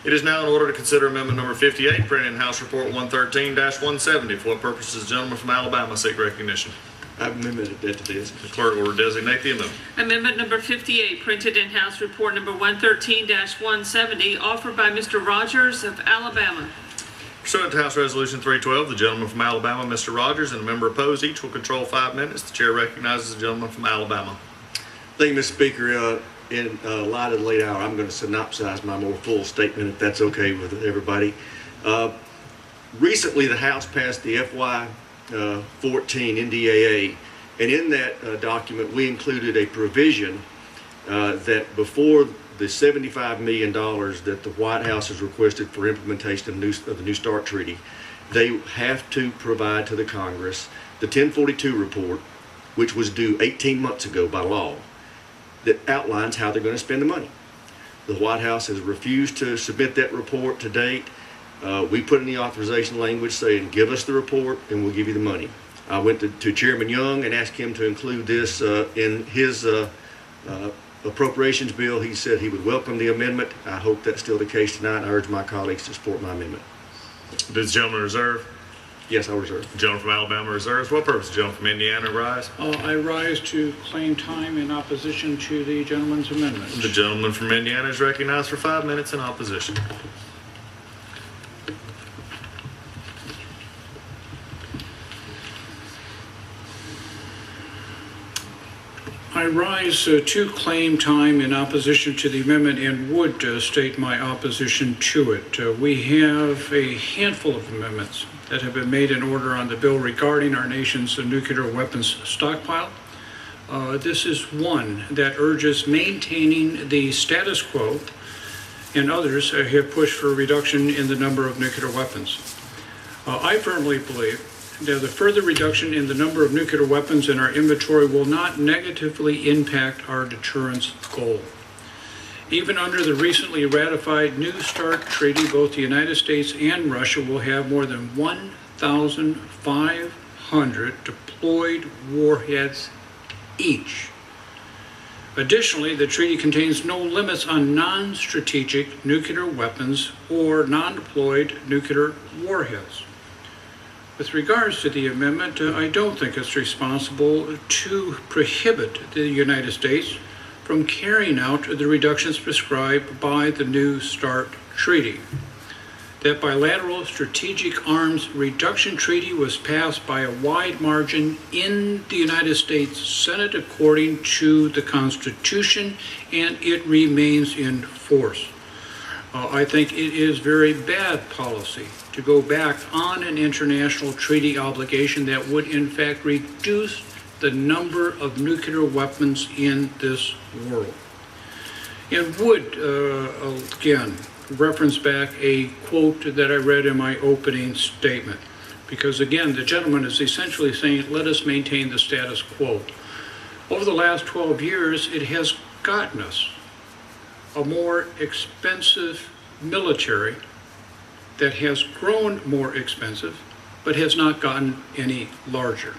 It is now in order to consider amendment number 58, printed in House Report 113-170. For what purpose does the gentleman from Alabama seek recognition? I've amended that to this. The clerk will designate the amendment. Amendment number 58, printed in House Report number 113-170, offered by Mr. Rogers of Alabama. Pursuant to House Resolution 312, the gentleman from Alabama, Mr. Rogers, and a member opposed, each will control 5 minutes. The chair recognizes the gentleman from Alabama. Thank you, Mr. Speaker. In light of the late hour, I'm going to synopsize my more full statement, if that's okay with everybody. Recently, the House passed the FY14 NDAA, and in that document, we included a provision that before the $75 million that the White House has requested for implementation of the New START Treaty, they have to provide to the Congress the 1042 report, which was due 18 months ago by law, that outlines how they're going to spend the money. The White House has refused to submit that report to date. We put in the authorization language saying, give us the report and we'll give you the money. I went to Chairman Young and asked him to include this in his appropriations bill. He said he would welcome the amendment. I hope that's still the case tonight. I urge my colleagues to support my amendment. Does the gentleman reserve? Yes, I reserve. The gentleman from Alabama reserves. What purpose? The gentleman from Indiana rise. I rise to claim time in opposition to the gentleman's amendment. The gentleman from Indiana is recognized for 5 minutes in opposition. I rise to claim time in opposition to the amendment and would state my opposition to it. We have a handful of amendments that have been made in order on the bill regarding our nation's nuclear weapons stockpile. This is one that urges maintaining the status quo, and others have pushed for a reduction in the number of nuclear weapons. I firmly believe that the further reduction in the number of nuclear weapons in our inventory will not negatively impact our deterrence goal. Even under the recently ratified New START Treaty, both the United States and Russia will have more than 1,500 deployed warheads each. Additionally, the treaty contains no limits on non-strategic nuclear weapons or non-deployed nuclear warheads. With regards to the amendment, I don't think it's responsible to prohibit the United States from carrying out the reductions prescribed by the New START Treaty. That bilateral strategic arms reduction treaty was passed by a wide margin in the United States Senate according to the Constitution, and it remains in force. I think it is very bad policy to go back on an international treaty obligation that would in fact reduce the number of nuclear weapons in this world. And would, again, reference back a quote that I read in my opening statement. Because again, the gentleman is essentially saying, let us maintain the status quo. Over the last 12 years, it has gotten us a more expensive military that has grown more expensive, but has not gotten any larger.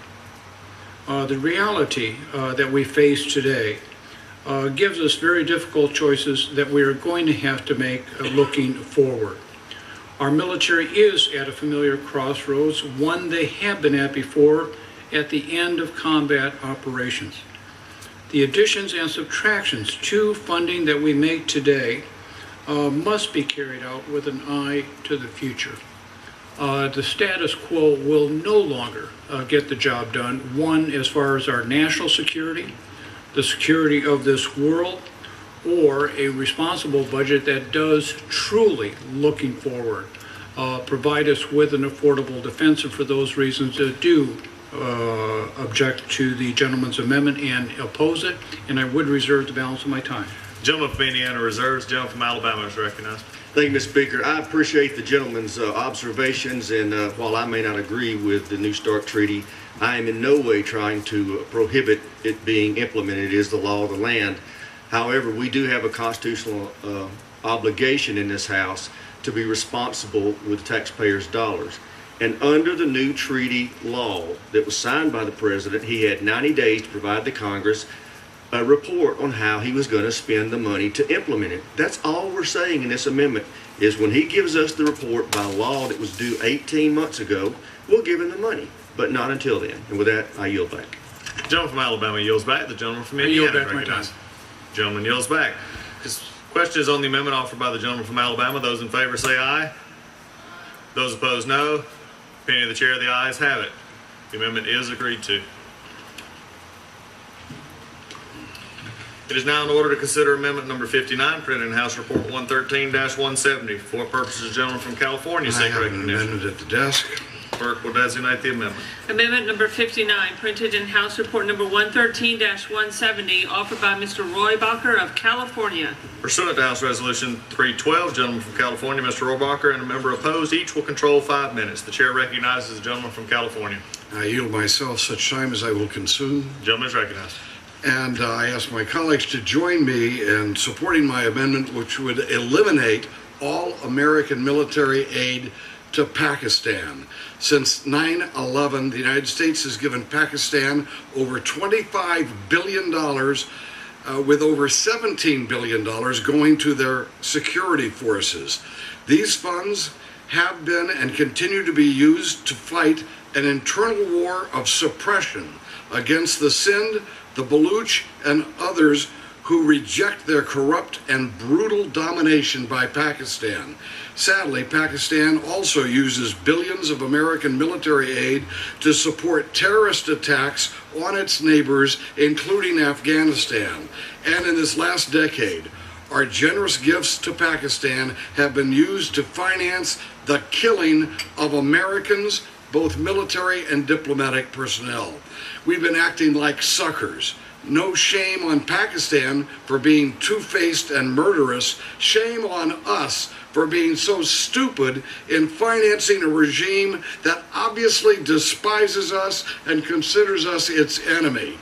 The reality that we face today gives us very difficult choices that we are going to have to make looking forward. Our military is at a familiar crossroads, one they have been at before at the end of combat operations. The additions and subtractions to funding that we make today must be carried out with an eye to the future. The status quo will no longer get the job done, one, as far as our national security, the security of this world, or a responsible budget that does truly, looking forward, provide us with an affordable defense. And for those reasons, do object to the gentleman's amendment and oppose it, and I would reserve the balance of my time. Gentleman from Indiana reserves. Gentleman from Alabama is recognized. Thank you, Mr. Speaker. I appreciate the gentleman's observations, and while I may not agree with the New START Treaty, I am in no way trying to prohibit it being implemented. It is the law of the land. However, we do have a constitutional obligation in this House to be responsible with taxpayers' dollars. And under the new treaty law that was signed by the President, he had 90 days to provide the Congress a report on how he was going to spend the money to implement it. That's all we're saying in this amendment, is when he gives us the report by law that was due 18 months ago, we'll give him the money, but not until then. And with that, I yield back. The gentleman from Alabama yields back. The gentleman from I yield Indiana back my recognized. time. Gentleman yields back. This question is on the amendment offered by the gentleman from Alabama. Those in favor say aye. Those opposed, no. Opinion of the chair, the ayes have it. The amendment is agreed to. It is now in order to consider amendment number 59, printed in House Report 113-170. For purposes, gentleman from California, I seek have an recognition. amendment at the desk. Clerk will designate the amendment. Amendment number 59, printed in House Report number 113-170, offered by Mr. Roy Bacher of California. Pursuant to House Resolution 312, gentleman from California, Mr. Rohrbacher, and a member opposed, each will control 5 minutes. The chair recognizes the gentleman from California. I yield myself such time as I will consume. Gentleman is recognized. And I ask my colleagues to join me in supporting my amendment, which would eliminate all American military aid to Pakistan. Since 9/11, the United States has given Pakistan over $25 billion, with over $17 billion going to their security forces. These funds have been and continue to be used to fight an internal war of suppression against the Sindh, the Baluch, and others who reject their corrupt and brutal domination by Pakistan. Sadly, Pakistan also uses billions of American military aid to support terrorist attacks on its neighbors, including Afghanistan. And in this last decade, our generous gifts to Pakistan have been used to finance the killing of Americans, both military and diplomatic personnel. We've been acting like suckers. No shame on Pakistan for being two-faced and murderous. Shame on us for being so stupid in financing a regime that obviously despises us and considers us its enemy.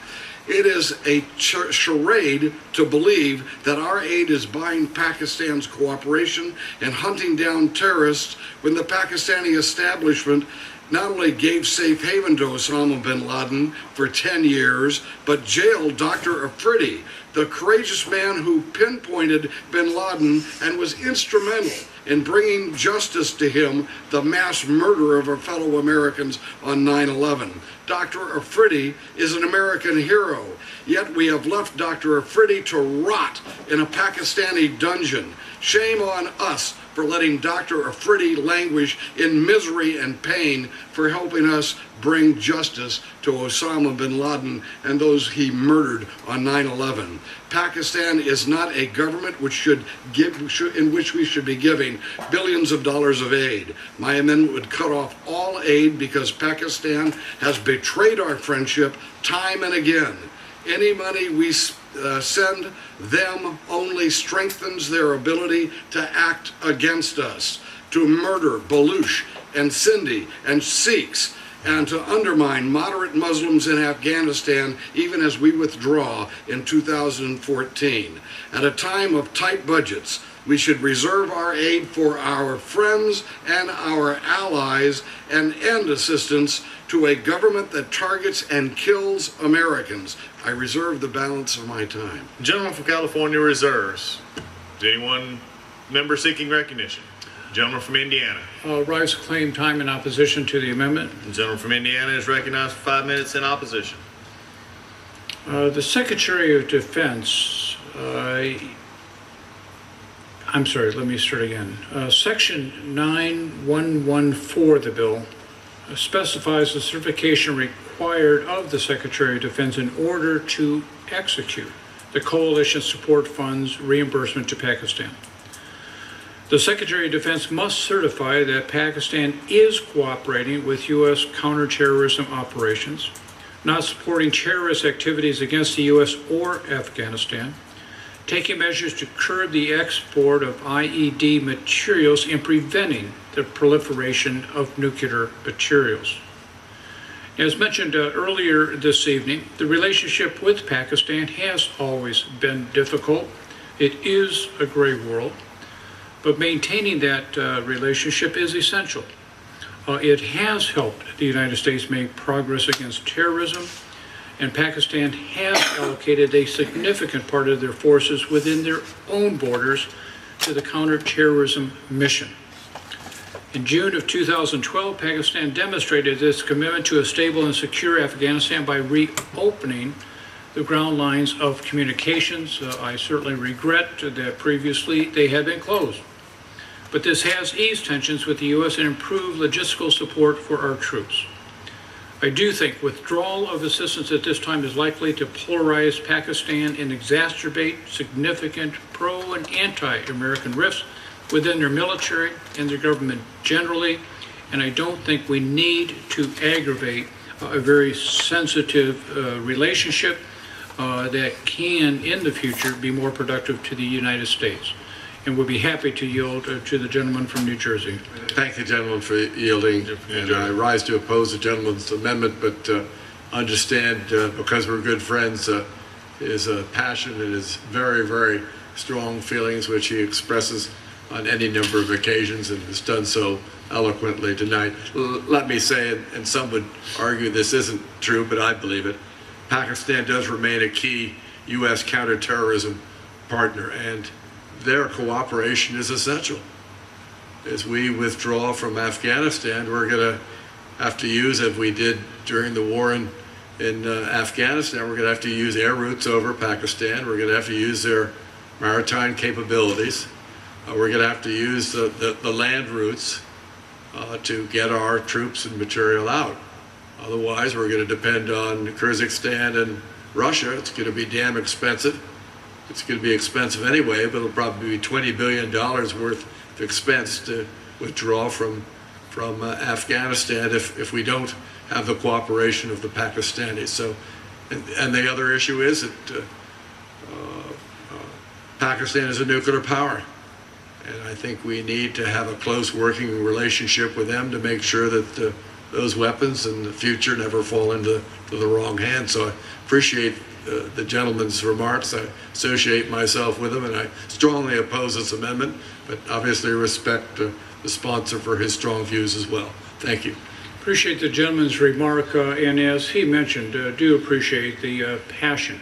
It is a charade to believe that our aid is buying Pakistan's cooperation and hunting down terrorists when the Pakistani establishment not only gave safe haven to Osama bin Laden for 10 years, but jailed Dr. Afridi, the courageous man who pinpointed bin Laden and was instrumental in bringing justice to him, the mass murder of our fellow Americans on 9/11. Dr. Afridi is an American hero, yet we have left Dr. Afridi to rot in a Pakistani dungeon. Shame on us for letting Dr. Afridi languish in misery and pain, for helping us bring justice to Osama bin Laden and those he murdered on 9/11. Pakistan is not a government in which we should be giving billions of dollars of aid. My amendment would cut off all aid because Pakistan has betrayed our friendship time and again. Any money we send them only strengthens their ability to act against us, to murder Baluch and Sindhi and Sikhs, and to undermine moderate Muslims in Afghanistan, even as we withdraw in 2014. At a time of tight budgets, we should reserve our aid for our friends and our allies and end assistance to a government that targets and kills Americans. I reserve the balance of my time. Gentleman from California reserves. Is anyone member seeking recognition? Gentleman from Indiana. Rise to claim time in opposition to the amendment. The gentleman from Indiana is recognized for 5 minutes in opposition. The Secretary of Defense, I'm sorry, let me start again. Section 9114 of the bill specifies the certification required of the Secretary of Defense in order to execute the coalition support funds reimbursement to Pakistan. The Secretary of Defense must certify that Pakistan is cooperating with U.S. counterterrorism operations, not supporting terrorist activities against the U.S. or Afghanistan, taking measures to curb the export of IED materials, and preventing the proliferation of nuclear materials. As mentioned earlier this evening, the relationship with Pakistan has always been difficult. It is a gray world, but maintaining that relationship is essential. It has helped the United States make progress against terrorism and Pakistan has allocated a significant part of their forces within their own borders to the counterterrorism mission. In June of 2012, Pakistan demonstrated its commitment to a stable and secure Afghanistan by reopening the ground lines of communications. I certainly regret that previously they had been closed. But this has eased tensions with the U.S. and improved logistical support for our troops. I do think withdrawal of assistance at this time is likely to polarize Pakistan and exacerbate significant pro- and anti-American rifts within their military and their government generally, and I don't think we need to aggravate a very sensitive relationship that can, in the future, be more productive to the United States. And we'll be happy to yield to the gentleman from New Jersey. Thank the gentleman for yielding, and I rise to oppose the gentleman's amendment, but understand, because we're good friends, his passion and his very, very strong feelings, which he expresses on any number of occasions and has done so eloquently tonight. Let me say, and some would argue this isn't true, but I believe it, Pakistan does remain a key U.S. counterterrorism partner, and their cooperation is essential. As we withdraw from Afghanistan, we're going to have to use, as we did during the war in Afghanistan, we're going to have to use air routes over Pakistan. We're going to have to use their maritime capabilities. We're going to have to use the land routes to get our troops and material out. Otherwise, we're going to depend on Kyrgyzstan and Russia. It's going to be damn expensive. It's going to be expensive anyway, but it'll probably be $20 billion worth of expense to withdraw from Afghanistan if we don't have the cooperation of the Pakistanis. So, and the other issue is that Pakistan is a nuclear power, and I think we need to have a close working relationship with them to make sure that those weapons in the future never fall into the wrong hands. So I appreciate the gentleman's remarks. I associate myself with him, and I strongly oppose this amendment, but obviously respect the sponsor for his strong views as well. Thank you. Appreciate the gentleman's remark, and as he mentioned, do appreciate the passion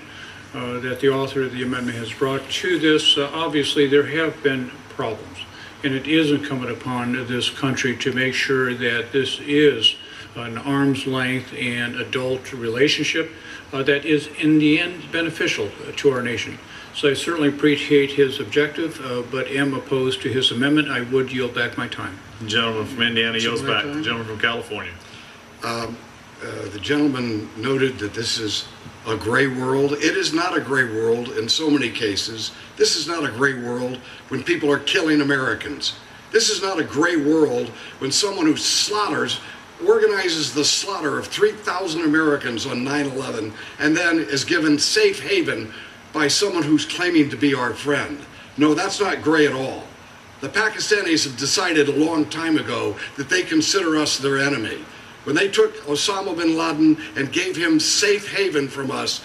that the author of the amendment has brought to this. Obviously, there have been problems, and it is incumbent upon this country to make sure that this is an arm's length and adult relationship that is in the end beneficial to our nation. So I certainly appreciate his objective, but am opposed to his amendment. I would yield back my time. The gentleman from Indiana yields back. The gentleman from California. The gentleman noted that this is a gray world. It is not a gray world in so many cases. This is not a gray world when people are killing Americans. This is not a gray world when someone who organizes the slaughter of 3,000 Americans on 9/11 and then is given safe haven by someone who's claiming to be our friend. No, that's not gray at all. The Pakistanis have decided a long time ago that they consider us their enemy. When they took Osama bin Laden and gave him safe haven from us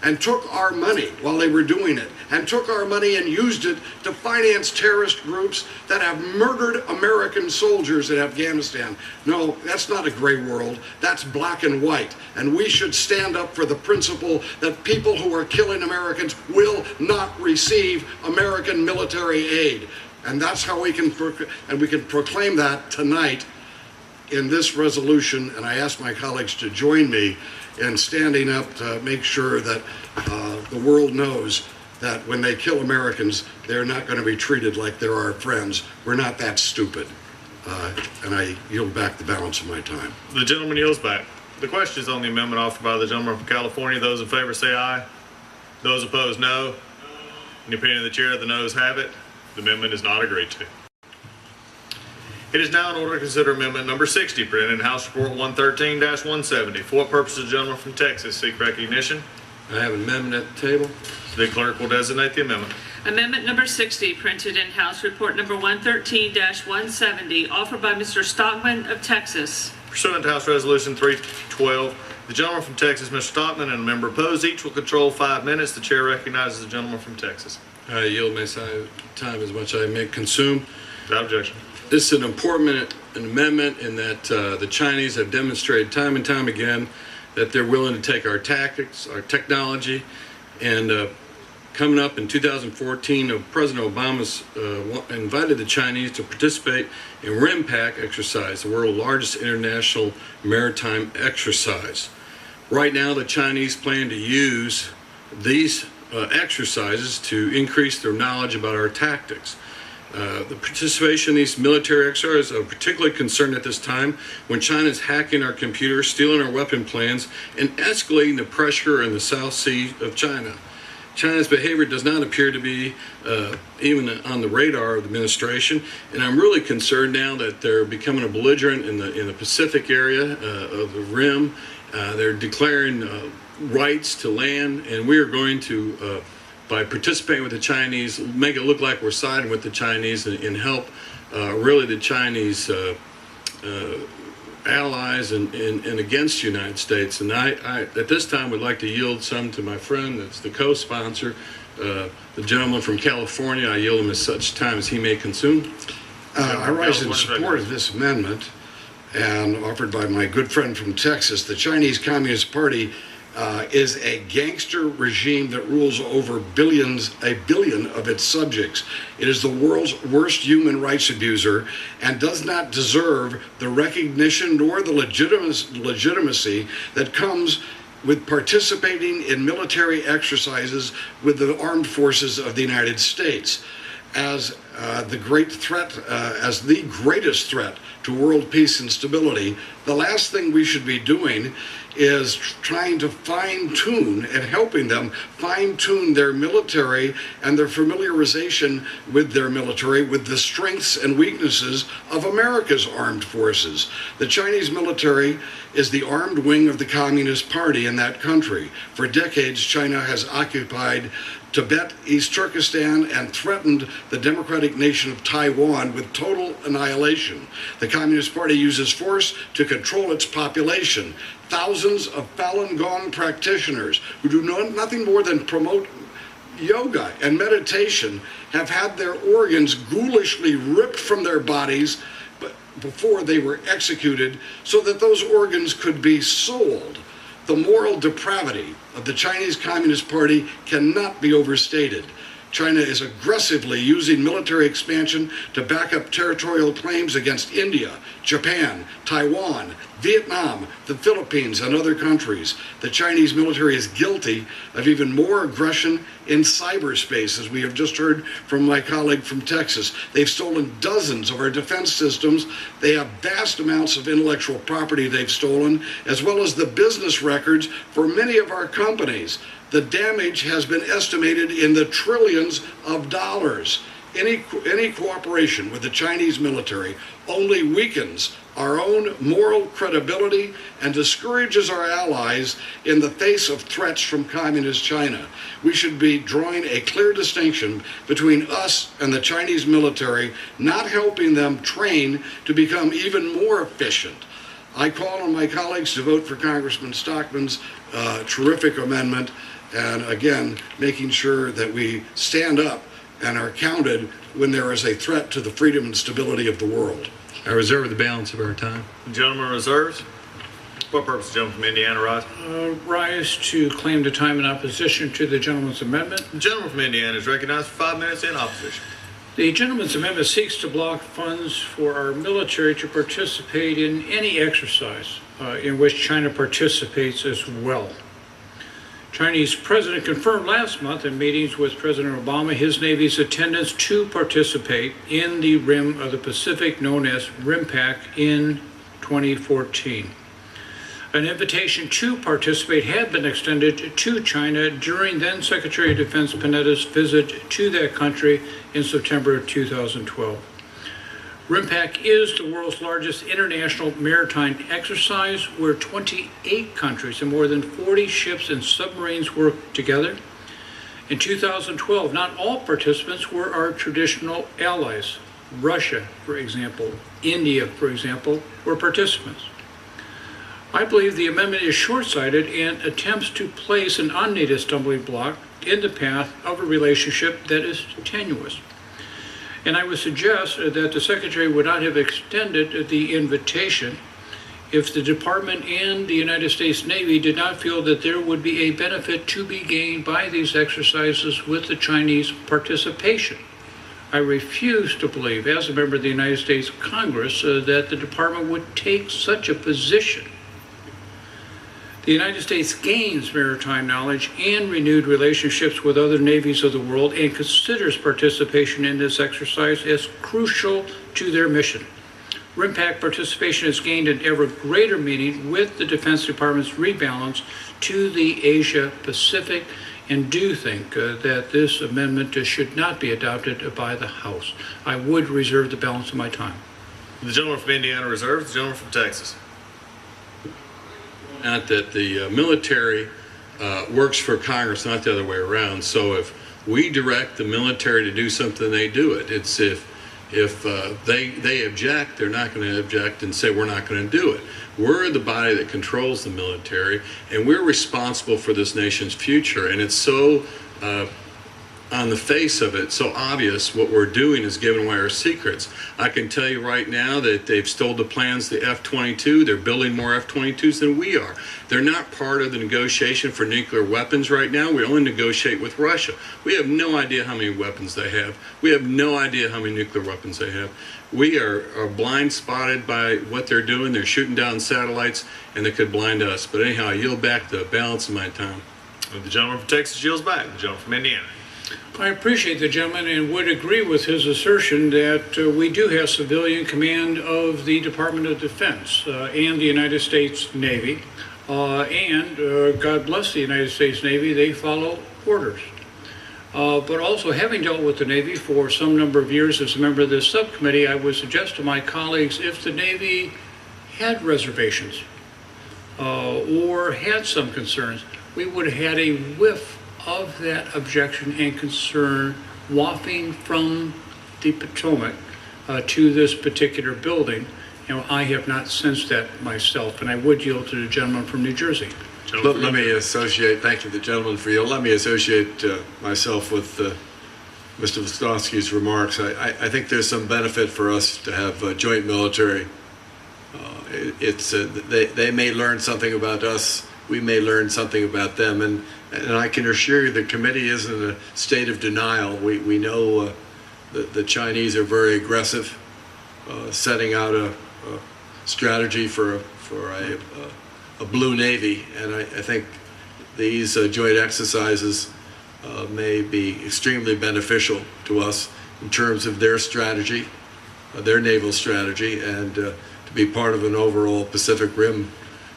and took our money while they were doing it, and took our money and used it to finance terrorist groups that have murdered American soldiers in Afghanistan. No, that's not a gray world. That's black and white. And we should stand up for the principle that people who are killing Americans will not receive American military aid. And that's how we can proclaim that tonight in this resolution. And I ask my colleagues to join me in standing up to make sure that the world knows that when they kill Americans, they're not going to be treated like they're our friends. We're not that stupid. And I yield back the balance of my time. The gentleman yields back. The question is on the amendment offered by the gentleman from California. Those in favor say aye. Those opposed, no. In the opinion of the chair, the noes have it. The amendment is not agreed to. It is now in order to consider amendment number 60, printed in House Report 113-170. For what purpose does the gentleman from Texas seek recognition? I have an amendment at the table. The clerk will designate the amendment. Amendment number 60, printed in House Report number 113-170, offered by Mr. Stockman of Texas. Pursuant to House Resolution 312, the gentleman from Texas, Mr. Stockman, and a member opposed, each will control 5 minutes. The chair recognizes the gentleman from Texas. I yield my time as much as I may consume. Without objection. This is an important amendment in that the Chinese have demonstrated time and time again that they're willing to take our tactics, our technology, and coming up in 2014, President Obama's invited the Chinese to participate in RIMPAC exercise, the world's largest international maritime exercise. Right now, the Chinese plan to use these exercises to increase their knowledge about our tactics. The participation in these military exercises are particularly concerned at this time when China is hacking our computers, stealing our weapon plans, and escalating the pressure in the South Sea of China. China's behavior does not appear to be even on the radar of the administration, and I'm really concerned now that they're becoming a belligerent in the Pacific area of the Rim. They're declaring rights to land, and we are going to, by participating with the Chinese, make it look like we're siding with the Chinese and help really the Chinese allies and against the United States. And I at this time would like to yield some to my friend that's the co-sponsor, the gentleman from California. I yield him as such time as he may consume. I rise in support of this amendment and offered by my good friend from Texas. The Chinese Communist Party is a gangster regime that rules over a billion of its subjects. It is the world's worst human rights abuser and does not deserve the recognition nor the legitimacy that comes with participating in military exercises with the armed forces of the United States. As the greatest threat to world peace and stability, the last thing we should be doing is trying to fine-tune and helping them fine-tune their military and their familiarization with their military, with the strengths and weaknesses of America's armed forces. The Chinese military is the armed wing of the Communist Party in that country. For decades, China has occupied Tibet, East Turkestan, and threatened the democratic nation of Taiwan with total annihilation. The Communist Party uses force to control its population. Thousands of Falun Gong practitioners who do nothing more than promote yoga and meditation have had their organs ghoulishly ripped from their bodies before they were executed so that those organs could be sold. The moral depravity of the Chinese Communist Party cannot be overstated. China is aggressively using military expansion to back up territorial claims against India, Japan, Taiwan, Vietnam, the Philippines, and other countries. The Chinese military is guilty of even more aggression in cyberspace, as we have just heard from my colleague from Texas. They've stolen dozens of our defense systems. They have vast amounts of intellectual property they've stolen, as well as the business records for many of our companies. The damage has been estimated in the trillions of dollars. Any cooperation with the Chinese military only weakens our own moral credibility and discourages our allies in the face of threats from communist China. We should be drawing a clear distinction between us and the Chinese military, not helping them train to become even more efficient. I call on my colleagues to vote for Congressman Stockman's terrific amendment, and again, making sure that we stand up and are counted when there is a threat to the freedom and stability of the world. I reserve the balance of our time. Gentleman reserves. What purpose, gentleman from Indiana, rise? Rise to claim the time in opposition to the gentleman's amendment. The gentleman from Indiana is recognized for 5 minutes in opposition. The gentleman's amendment seeks to block funds for our military to participate in any exercise in which China participates as well. Chinese president confirmed last month in meetings with President Obama his Navy's attendance to participate in the Rim of the Pacific known as RIMPAC in 2014. An invitation to participate had been extended to China during then Secretary of Defense Panetta's visit to that country in September of 2012. RIMPAC is the world's largest international maritime exercise where 28 countries and more than 40 ships and submarines work together. In 2012, not all participants were our traditional allies. Russia, for example, India, for example, were participants. I believe the amendment is short-sighted and attempts to place an unneeded stumbling block in the path of a relationship that is tenuous. And I would suggest that the Secretary would not have extended the invitation if the Department and the United States Navy did not feel that there would be a benefit to be gained by these exercises with the Chinese participation. I refuse to believe, as a member of the United States Congress, that the Department would take such a position. The United States gains maritime knowledge and renewed relationships with other navies of the world and considers participation in this exercise as crucial to their mission. RIMPAC participation has gained an ever greater meaning with the Defense Department's rebalance to the Asia Pacific, and do think that this amendment should not be adopted by the House. I would reserve the balance of my time. The gentleman from Indiana reserves. The gentleman from Texas. Not that the military works for Congress, not the other way around. So if we direct the military to do something, they do it. It's if they object, they're not going to object and say we're not going to do it. We're the body that controls the military, and we're responsible for this nation's future. And it's so, on the face of it, so obvious what we're doing is giving away our secrets. I can tell you right now that they've stole the plans to F-22. They're building more F-22s than we are. They're not part of the negotiation for nuclear weapons right now. We only negotiate with Russia. We have no idea how many weapons they have. We have no idea how many nuclear weapons they have. We are blind spotted by what they're doing. They're shooting down satellites, and they could blind us. But anyhow, I yield back the balance of my time. The gentleman from Texas yields back. The gentleman from Indiana. I appreciate the gentleman and would agree with his assertion that we do have civilian command of the Department of Defense and the United States Navy. And God bless the United States Navy, they follow orders. But also, having dealt with the Navy for some number of years as a member of this subcommittee, I would suggest to my colleagues, if the Navy had reservations or had some concerns, we would have had a whiff of that objection and concern wafting from the Potomac to this particular building. And I have not sensed that myself, and I would yield to the gentleman from New Jersey. Let me associate, thank you, the gentleman for you. Let me associate myself with Mr. Vostovsky's remarks. I think there's some benefit for us to have joint military. They may learn something about us. We may learn something about them. And I can assure you the committee is in a state of denial. We know the Chinese are very aggressive, setting out a strategy for a blue navy, and I think these joint exercises may be extremely beneficial to us in terms of their strategy, their naval strategy, and to be part of an overall Pacific Rim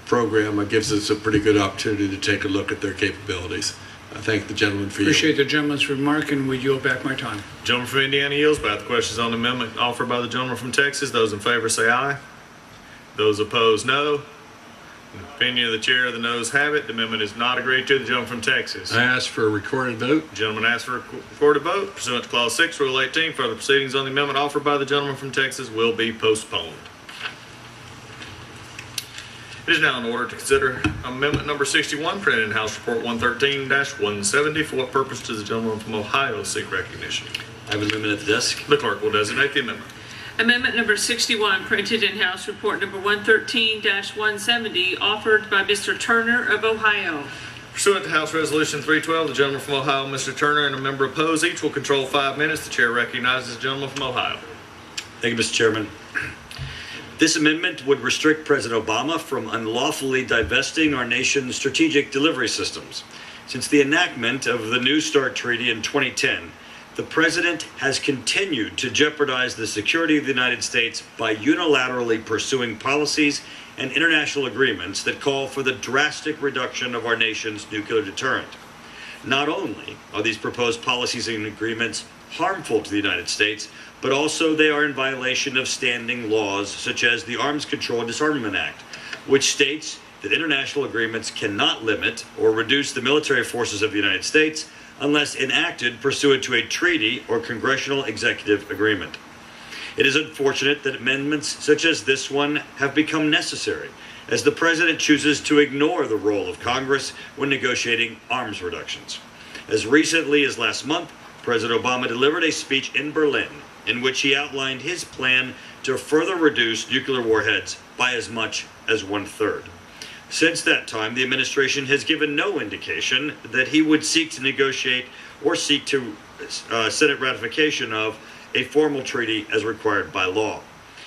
program gives us a pretty good opportunity to take a look at their capabilities. I thank the gentleman for Appreciate the gentleman's remark, and we yield back my time. Gentleman from Indiana yields back. The questions on the amendment offered by the gentleman from Texas. Those in favor say aye. Those opposed, no. In the opinion of the chair, the noes have it. The amendment is not agreed to. The gentleman from Texas. I ask for a recorded vote. The gentleman asks for a recorded vote. Pursuant to Clause 6, Rule 18, further proceedings on the amendment offered by the gentleman from Texas will be postponed. It is now in order to consider amendment number 61, printed in House Report 113-170. For what purpose does the gentleman from Ohio seek recognition? I have an amendment at the desk. The clerk will designate the amendment. Amendment number 61, printed in House Report number 113-170, offered by Mr. Turner of Ohio. Pursuant to House Resolution 312, the gentleman from Ohio, Mr. Turner, and a member opposed, each will control 5 minutes. The chair recognizes the gentleman from Ohio. Thank you, Mr. Chairman. This amendment would restrict President Obama from unlawfully divesting our nation's strategic delivery systems. Since the enactment of the New START Treaty in 2010, the president has continued to jeopardize the security of the United States by unilaterally pursuing policies and international agreements that call for the drastic reduction of our nation's nuclear deterrent. Not only are these proposed policies and agreements harmful to the United States, but also they are in violation of standing laws such as the Arms Control and Disarmament Act, which states that international agreements cannot limit or reduce the military forces of the United States unless enacted pursuant to a treaty or congressional executive agreement. It is unfortunate that amendments such as this one have become necessary, as the president chooses to ignore the role of Congress when negotiating arms reductions. As recently as last month, President Obama delivered a speech in Berlin in which he outlined his plan to further reduce nuclear warheads by as much as 1/3. Since that time, the administration has given no indication that he would seek to negotiate or seek to Senate ratification of a formal treaty as required by law.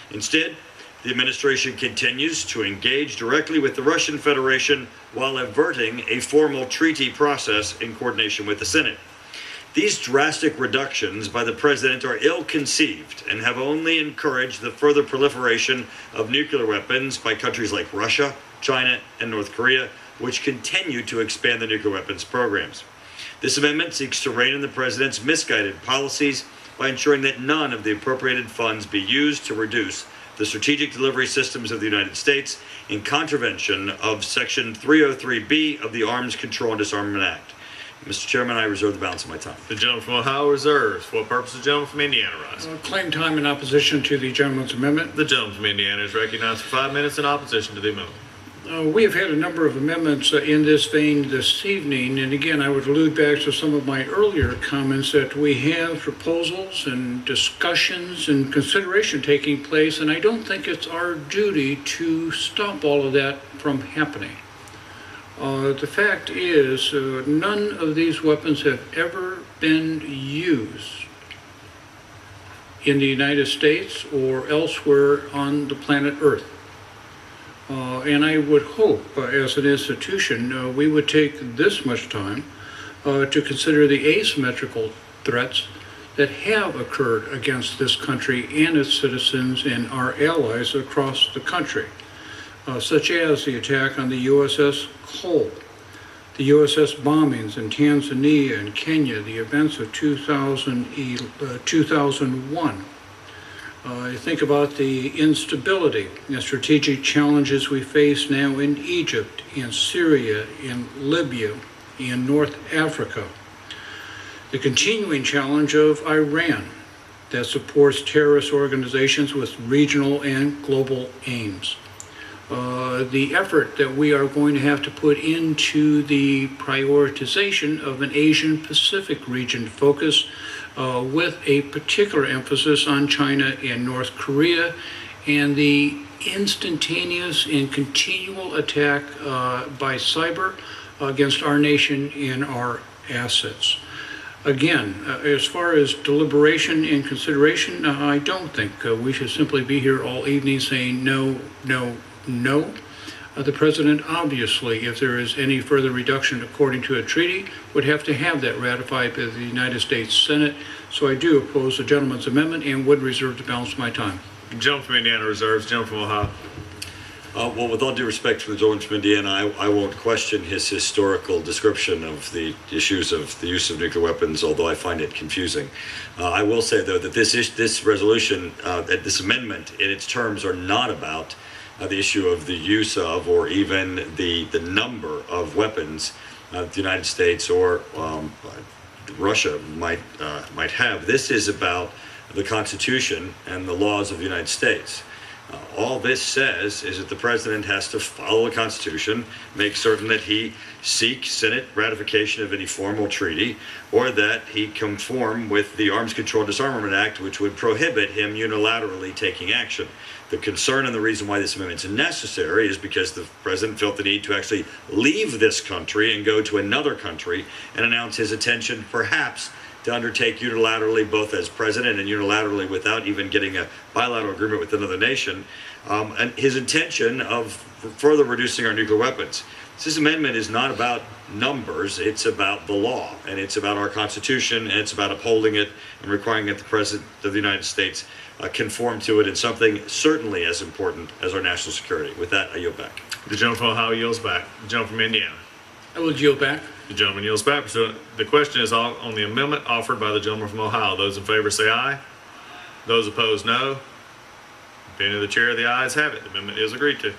Instead, the administration continues to engage directly with the Russian Federation while averting a formal treaty process in coordination with the Senate. These drastic reductions by the president are ill-conceived and have only encouraged the further proliferation of nuclear weapons by countries like Russia, China, and North Korea, which continue to expand the nuclear weapons programs. This amendment seeks to rein in the president's misguided policies by ensuring that none of the appropriated funds be used to reduce the strategic delivery systems of the United States in contravention of Section 303B of the Arms Control and Disarmament Act. Mr. Chairman, I reserve the balance of my time. The gentleman from Ohio reserves. For what purpose the gentleman from Indiana rise? Claim time in opposition to the gentleman's amendment. The gentleman from Indiana is recognized for 5 minutes in opposition to the amendment. We have had a number of amendments in this vein this evening, and again, I would allude back to some of my earlier comments that we have proposals and discussions and consideration taking place, and I don't think it's our duty to stop all of that from happening. The fact is, none of these weapons have ever been used in the United States or elsewhere on the planet Earth. And I would hope, as an institution, we would take this much time to consider the asymmetrical threats that have occurred against this country and its citizens and our allies across the country, such as the attack on the USS Cole, the USS bombings in Tanzania and Kenya, the events of 2001. Think about the instability and strategic challenges we face now in Egypt, in Syria, in Libya, in North Africa. The continuing challenge of Iran that supports terrorist organizations with regional and global aims. The effort that we are going to have to put into the prioritization of an Asian Pacific region focus with a particular emphasis on China and North Korea, and the instantaneous and continual attack by cyber against our nation and our assets. Again, as far as deliberation and consideration, I don't think we should simply be here all evening saying no, no, no. The president, obviously, if there is any further reduction according to a treaty, would have to have that ratified by the United States Senate. So I do oppose the gentleman's amendment and would reserve the balance of my time. The gentleman from Indiana reserves. Gentleman from Ohio. Well, with all due respect for the gentleman from Indiana, I won't question his historical description of the issues of the use of nuclear weapons, although I find it confusing. I will say, though, that this resolution, this amendment in its terms are not about the issue of the use of or even the number of weapons the United States or Russia might have. This is about the Constitution and the laws of the United States. All this says is that the president has to follow the Constitution, make certain that he seek Senate ratification of any formal treaty, or that he conform with the Arms Control and Disarmament Act, which would prohibit him unilaterally taking action. The concern and the reason why this amendment is necessary is because the president felt the need to actually leave this country and go to another country and announce his intention, perhaps, to undertake unilaterally, both as president and unilaterally without even getting a bilateral agreement with another nation, and his intention of further reducing our nuclear weapons. This amendment is not about numbers, it's about the law, and it's about our Constitution, and it's about upholding it and requiring that the President of the United States conform to it in something certainly as important as our national security. With that, I yield back. The gentleman from Ohio yields back. The gentleman from Indiana. I will yield back. The gentleman yields back. So the question is on the amendment offered by the gentleman from Ohio. Those in favor say aye. Those opposed, no. Opinion of the chair, the ayes have it. The amendment is agreed to.